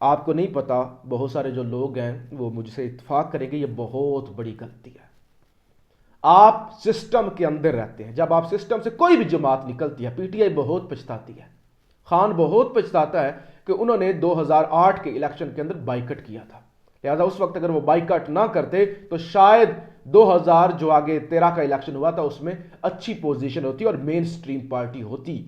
آپ کو نہیں پتا، بہت سارے جو لوگ ہیں وہ مجھ سے اتفاق کریں گے، یہ بہت بڑی غلطی ہے۔ آپ سسٹم کے اندر رہتے ہیں، جب آپ سسٹم سے کوئی بھی جماعت نکلتی ہے، پی ٹی آئی بہت پچھتاتی ہے، خان بہت پچھتاتا ہے کہ انہوں نے 2008 کے الیکشن کے اندر بائیکٹ کیا تھا، لہذا اس وقت اگر وہ بائیکٹ نہ کرتے تو شاید 2000 جو آگے 13 کا الیکشن ہوا تھا اس میں اچھی پوزیشن ہوتی اور مین سٹریم پارٹی ہوتی،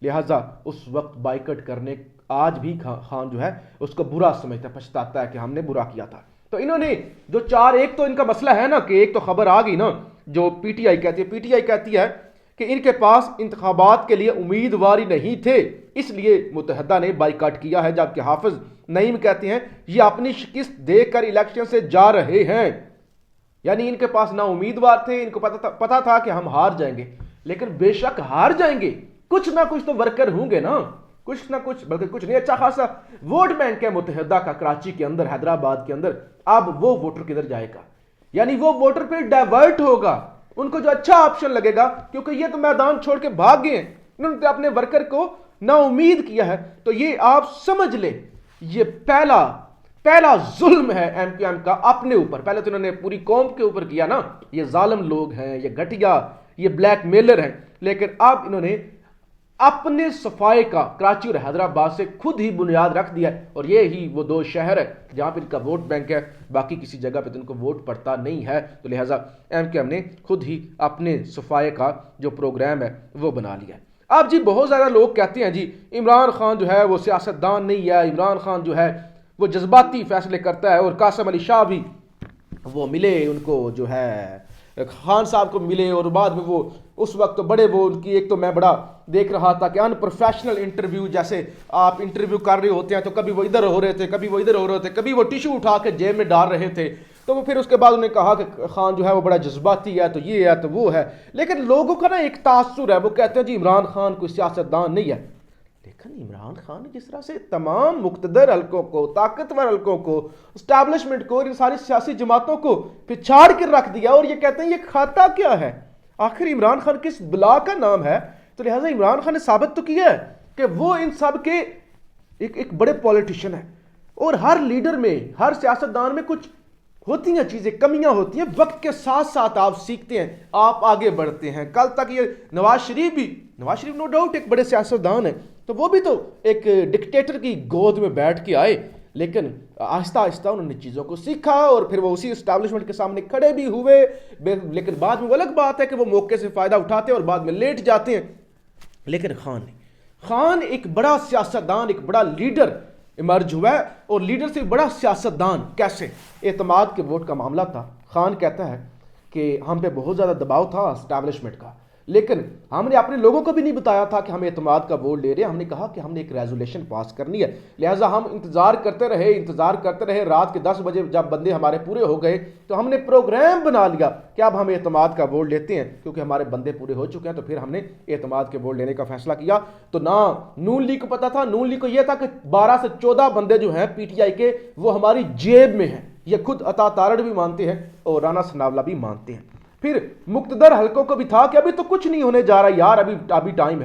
لہذا اس وقت بائیکٹ کرنے آج بھی خان جو ہے اس کو برا سمجھتا ہے، پچھتاتا ہے کہ ہم نے برا کیا تھا۔ تو انہوں نے جو ایک تو ان کا مسئلہ ہے نا کہ ایک تو خبر آ گئی نا جو پی ٹی آئی کہتی ہے کہ ان کے پاس انتخابات کے لیے امیدواری نہیں تھے، اس لیے متحدہ نے بائیکاٹ کیا ہے، جبکہ حافظ نعیم کہتے ہیں یہ اپنی شکست دیکھ کر الیکشن سے جا رہے ہیں، یعنی ان کے پاس نہ امیدوار تھے، ان کو پتا تھا کہ ہم ہار جائیں گے، لیکن بے شک ہار جائیں گے، کچھ نہ کچھ تو ورکر ہوں گے نا، کچھ نہ کچھ، بلکہ کچھ نہیں، اچھا خاصا ووٹ بینک ہے متحدہ کا کراچی کے اندر، حیدرآباد کے اندر، اب وہ ووٹر کدھر جائے گا؟ یعنی وہ ووٹر پہ ڈائیورٹ ہوگا، ان کو جو اچھا آپشن لگے گا، کیونکہ یہ تو میدان چھوڑ کے بھاگ گئے ہیں، انہوں نے اپنے ورکر کو نا امید کیا ہے، تو یہ آپ سمجھ لیں یہ پہلا ظلم ہے ایم کیو ایم کا اپنے اوپر۔ پہلے تو انہوں نے پوری قوم کے اوپر کیا نا، یہ ظالم لوگ ہیں، یہ گھٹیا، یہ بلیک میلر ہیں، لیکن اب انہوں نے اپنے صفائے کا کراچی اور حیدرآباد سے خود ہی بنیاد رکھ دیا ہے، اور یہ ہی وہ دو شہر ہے جہاں پہ ان کا ووٹ بینک ہے، باقی کسی جگہ پہ تو ان کو ووٹ پڑتا نہیں ہے، تو لہٰذا ایم کیو ایم نے خود ہی اپنے صفائے کا جو پروگرام ہے وہ بنا لیا ہے۔ اب جی بہت زیادہ لوگ کہتے ہیں جی عمران خان جو ہے وہ سیاستدان نہیں ہے، عمران خان جو ہے وہ جذباتی فیصلے کرتا ہے، اور قاسم علی شاہ بھی وہ ملے ان کو جو ہے خان صاحب کو ملے، اور بعد میں وہ اس وقت بڑے وہ ان کی ایک تو میں بڑا دیکھ رہا تھا کہ ان پروفیشنل انٹرویو، جیسے آپ انٹرویو کر رہے ہوتے ہیں تو کبھی وہ ادھر ہو رہے تھے، کبھی وہ ادھر ہو رہے تھے، کبھی وہ ٹیشو اٹھا کے جیب میں ڈال رہے تھے، تو وہ پھر اس کے بعد انہوں نے کہا کہ خان جو ہے وہ بڑا جذباتی ہے، تو یہ ہے تو وہ ہے، لیکن لوگوں کا نا ایک تاثر ہے، وہ کہتے ہیں جی عمران خان کوئی سیاستدان نہیں ہے، لیکن عمران خان نے جس طرح سے تمام مقتدر حلقوں کو، طاقتور حلقوں کو، اسٹیبلشمنٹ کو، ان ساری سیاسی جماعتوں کو پچھاڑ کر رکھ دیا، اور یہ کہتے ہیں یہ کھاتا کیا ہے؟ آخر عمران خان کس بلا کا نام ہے؟ تو لہٰذا عمران خان نے ثابت تو کیا ہے کہ وہ ان سب کے ایک بڑے پولیٹیشین ہیں، اور ہر لیڈر میں، ہر سیاستدان میں کچھ ہوتی ہیں چیزیں، کمیاں ہوتی ہیں، وقت کے ساتھ ساتھ آپ سیکھتے ہیں، آپ آگے بڑھتے ہیں۔ کل تک یہ نواز شریف نو ڈاؤٹ ایک بڑے سیاستدان ہیں، تو وہ بھی تو ایک ڈکٹیٹر کی گود میں بیٹھ کے آئے، لیکن آہستہ آہستہ انہوں نے چیزوں کو سیکھا، اور پھر وہ اسی اسٹیبلشمنٹ کے سامنے کھڑے بھی ہوئے، لیکن بعد میں وہ الگ بات ہے کہ وہ موقع سے فائدہ اٹھاتے ہیں اور بعد میں لیٹ جاتے ہیں۔ لیکن خان ایک بڑا سیاستدان، ایک بڑا لیڈر ایمرج ہوا ہے، اور لیڈر سے بڑا سیاستدان کیسے؟ اعتماد کے ووٹ کا معاملہ تھا۔ خان کہتا ہے کہ ہم پہ بہت زیادہ دباؤ تھا اسٹیبلشمنٹ کا، لیکن ہم نے اپنے لوگوں کو بھی نہیں بتایا تھا کہ ہم اعتماد کا ووٹ لے رہے ہیں، ہم نے کہا کہ ہم نے ایک ریزولوشن پاس کرنی ہے، لہٰذا ہم انتظار کرتے رہے، رات کے 10 بجے جب بندے ہمارے پورے ہو گئے تو ہم نے پروگرام بنا لیا کہ اب ہم اعتماد کا ووٹ لیتے ہیں، کیونکہ ہمارے بندے پورے ہو چکے ہیں، تو پھر ہم نے اعتماد کے ووٹ لینے کا فیصلہ کیا۔ تو نہ نون لیگ کو پتا تھا، نون لیگ کو یہ تھا کہ 12 سے 14 بندے جو ہیں پی ٹی آئی کے وہ ہماری جیب میں ہیں، یہ خود عطا تارڑ بھی مانتے ہیں اور رانا ثناءاللہ بھی مانتے ہیں۔ پھر مقتدر حلقوں کو بھی تھا کہ ابھی تو کچھ نہیں ہونے جا رہا یار، ابھی ٹائم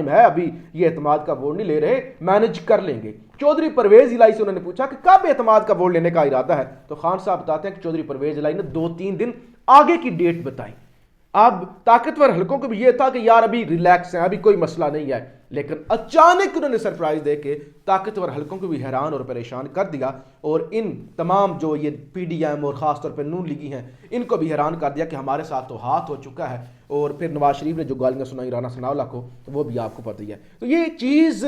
ہے، ابھی یہ اعتماد کا ووٹ نہیں لے رہے، مینج کر لیں گے۔ چودھری پرویز الہی سے انہوں نے پوچھا کہ کب اعتماد کا ووٹ لینے کا ارادہ ہے، تو خان صاحب بتاتے ہیں کہ چودھری پرویز الہی نے 2-3 دن آگے کی ڈیٹ بتائی۔ اب طاقتور حلقوں کو بھی یہ تھا کہ یار ابھی ریلیکس ہیں، ابھی کوئی مسئلہ نہیں ہے، لیکن اچانک انہوں نے سرپرائز دے کے طاقتور حلقوں کو بھی حیران اور پریشان کر دیا، اور ان تمام جو یہ پی ڈی ایم اور خاص طور پہ نون لیگی ہیں ان کو بھی حیران کر دیا کہ ہمارے ساتھ تو ہاتھ ہو چکا ہے، اور پھر نواز شریف نے جو گالیاں سنائی رانا ثناءاللہ کو تو وہ بھی آپ کو پتہ ہی ہے۔ تو یہ چیز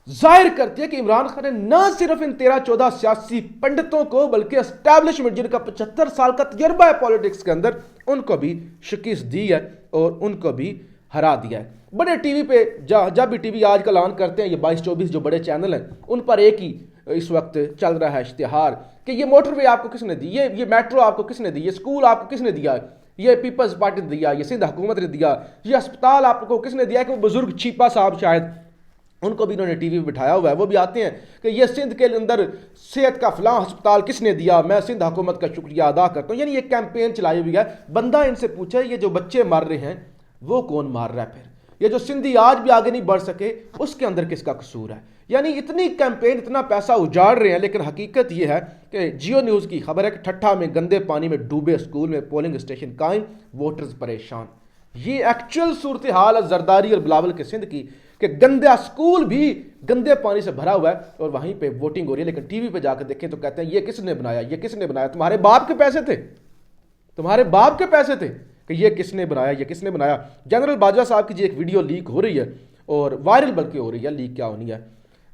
ظاہر کرتی ہے کہ عمران خان نے نہ صرف ان 13-14 سیاسی پنڈتوں کو بلکہ اسٹیبلشمنٹ جن کا 75 سال کا تجربہ ہے پالیٹکس کے اندر ان کو بھی شکست دی ہے اور ان کو بھی ہرا دیا ہے۔ بڑے ٹی وی پہ جب بھی ٹی وی آج کل آن کرتے ہیں، یہ 22-24 جو بڑے چینل ہیں ان پر ایک ہی اس وقت چل رہا ہے اشتہار کہ یہ موٹر وے آپ کو کس نے دی، یہ میٹرو آپ کو کس نے دی، یہ اسکول آپ کو کس نے دیا، یہ پیپلز پارٹی نے دیا، یہ سندھ حکومت نے دیا، یہ اسپتال آپ کو کس نے دیا، کہ وہ بزرگ چھیپا صاحب شاید ان کو بھی انہوں نے ٹی وی پہ بٹھایا ہوا ہے، وہ بھی آتے ہیں کہ یہ سندھ کے اندر صحت کا فلاں ہسپتال کس نے دیا، میں سندھ حکومت کا شکریہ ادا کرتا ہوں، یعنی یہ کیمپین چلائی ہوئی ہے۔ بندہ ان سے پوچھے یہ جو بچے مر رہے ہیں وہ کون مار رہا ہے؟ پھر یہ جو سندھی آج بھی آگے نہیں بڑھ سکے اس کے اندر کس کا قصور ہے؟ یعنی اتنی کیمپین اتنا پیسہ اجاڑ رہے ہیں، لیکن حقیقت یہ ہے کہ جیو نیوز کی خبر ہے کہ ٹھٹھا میں گندے پانی میں ڈوبے اسکول میں پولنگ اسٹیشن قائم، ووٹرز پریشان۔ یہ ایکچوئل صورتحال ہے زرداری اور بلاول کے سندھ کی کہ گندا اسکول بھی گندے پانی سے بھرا ہوا ہے اور وہیں پہ ووٹنگ ہو رہی ہے، لیکن ٹی وی پہ جا کے دیکھیں تو کہتے ہیں یہ کس نے بنایا، یہ کس نے بنایا؟ تمہارے باپ کے پیسے تھے، تمہارے باپ کے پیسے تھے کہ یہ کس نے بنایا، یہ کس نے بنایا۔ جنرل باجوہ صاحب کی جی ایک ویڈیو لیک ہو رہی ہے اور وائرل بلکہ ہو رہی ہے، لیک کیا ہونی ہے،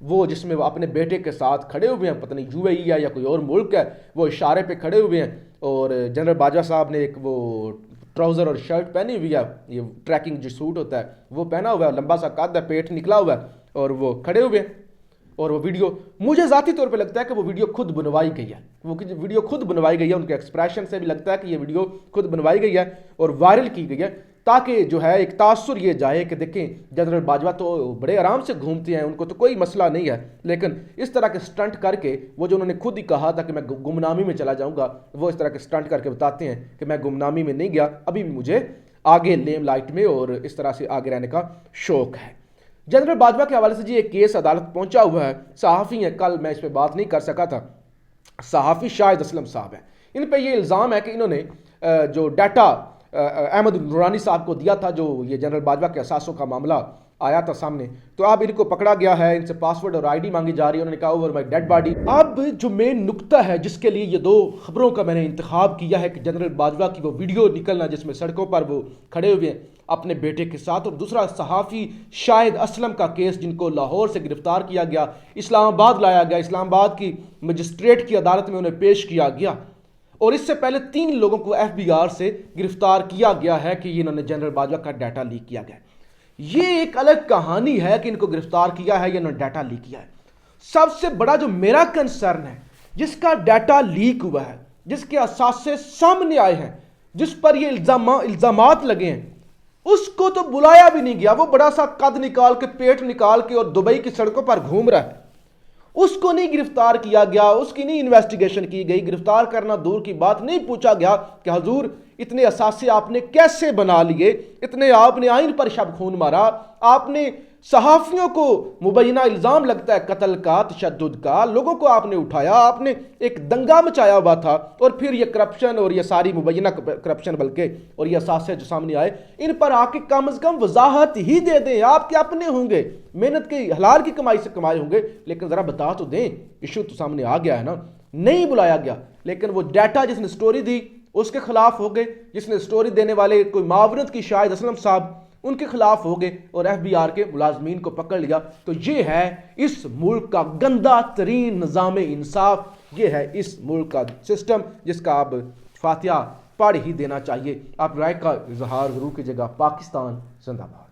وہ جس میں وہ اپنے بیٹے کے ساتھ کھڑے ہوئے ہیں، پتہ نہیں یو اے ای ہے یا کوئی اور ملک ہے، وہ اشارے پہ کھڑے ہوئے ہیں اور جنرل باجوہ صاحب نے ایک وہ ٹراؤزر اور شرٹ پہنی ہوئی ہے، یہ ٹریکنگ جو سوٹ ہوتا ہے وہ پہنا ہوا ہے، لمبا سا قد ہے، پیٹ نکلا ہوا ہے اور وہ کھڑے ہوئے ہیں اور وہ ویڈیو مجھے ذاتی طور پہ لگتا ہے کہ وہ ویڈیو خود بنوائی گئی ہے، وہ ویڈیو خود بنوائی گئی ہے، ان کے ایکسپریشن سے بھی لگتا ہے کہ یہ ویڈیو خود بنوائی گئی ہے اور وائرل کی گئی ہے تاکہ جو ہے ایک تاثر یہ جائے کہ دیکھیں جنرل باجوہ تو بڑے آرام سے گھومتے ہیں، ان کو تو کوئی مسئلہ نہیں ہے، لیکن اس طرح کے سٹنٹ کر کے وہ جو انہوں نے خود ہی کہا تھا کہ میں گمنامی میں چلا جاؤں گا، وہ اس طرح کے سٹنٹ کر کے بتاتے ہیں کہ میں گمنامی میں نہیں گیا، ابھی بھی مجھے آگے لیم لائٹ میں اور اس طرح سے آگے رہنے کا شوق ہے۔ جنرل باجوہ کے حوالے سے جی ایک کیس عدالت پہنچا ہوا ہے، صحافی ہیں، کل میں اس پہ بات نہیں کر سکا تھا، صحافی شاہد اسلم صاحب ہیں، ان پہ یہ الزام ہے کہ انہوں نے جو ڈیٹا احمد نورانی صاحب کو دیا تھا، جو یہ جنرل باجوہ کے اثاثوں کا معاملہ آیا تھا سامنے، تو اب ان کو پکڑا گیا ہے، ان سے پاسورڈ اور آئی ڈی مانگی جا رہی ہے، انہوں نے کہا اوور مائی ڈیڈ باڈی۔ اب جو مین نقطہ ہے جس کے لیے یہ دو خبروں کا میں نے انتخاب کیا ہے کہ جنرل باجوہ کی وہ ویڈیو نکلنا جس میں سڑکوں پر وہ کھڑے ہوئے ہیں اپنے بیٹے کے ساتھ، اور دوسرا صحافی شاہد اسلم کا کیس جن کو لاہور سے گرفتار کیا گیا، اسلام آباد لایا گیا، اسلام آباد کی مجسٹریٹ کی عدالت میں انہیں پیش کیا گیا، اور اس سے پہلے 3 لوگوں کو ایف بی آر سے گرفتار کیا گیا ہے کہ انہوں نے جنرل باجوہ کا ڈیٹا لیک کیا گیا۔ یہ ایک الگ کہانی ہے کہ ان کو گرفتار کیا ہے یا انہوں نے ڈیٹا لیک کیا ہے۔ سب سے بڑا جو میرا کنسرن ہے، جس کا ڈیٹا لیک ہوا ہے، جس کے اثاثے سامنے آئے ہیں، جس پر یہ الزامات لگے ہیں، اس کو تو بلایا بھی نہیں گیا، وہ بڑا سا قد نکال کے پیٹ نکال کے اور دبئی کی سڑکوں پر گھوم رہا ہے، اس کو نہیں گرفتار کیا گیا، اس کی نہیں انویسٹیگیشن کی گئی، گرفتار کرنا دور کی بات، نہیں پوچھا گیا کہ حضور اتنے اثاثے آپ نے کیسے بنا لیے، اتنے آپ نے آئین پر شب خون مارا، آپ نے صحافیوں کو مبینہ الزام لگتا ہے قتل کا، تشدد کا، لوگوں کو آپ نے اٹھایا، آپ نے ایک دنگا مچایا ہوا تھا، اور پھر یہ کرپشن اور یہ ساری مبینہ کرپشن بلکہ اور یہ اثاثے جو سامنے آئے، ان پر آ کے کم از کم وضاحت ہی دے دیں۔ آپ کے اپنے ہوں گے، محنت کی حلال کی کمائی سے کمائے ہوں گے، لیکن ذرا بتا تو دیں، ایشو تو سامنے آ گیا ہے نا۔ نہیں بلایا گیا، لیکن وہ ڈیٹا جس نے سٹوری دی اس کے خلاف ہو گئے، جس نے سٹوری دینے والے کوئی معاونت کی شاہد اسلم صاحب ان کے خلاف ہو گئے اور ایف بی آر کے ملازمین کو پکڑ لیا۔ تو یہ ہے اس ملک کا گندا ترین نظام انصاف، یہ ہے اس ملک کا سسٹم جس کا اب فاتحہ پڑھ ہی دینا چاہیے۔ آپ رائے کا اظہار ضرور کیجیے گا۔ پاکستان زندہ باد۔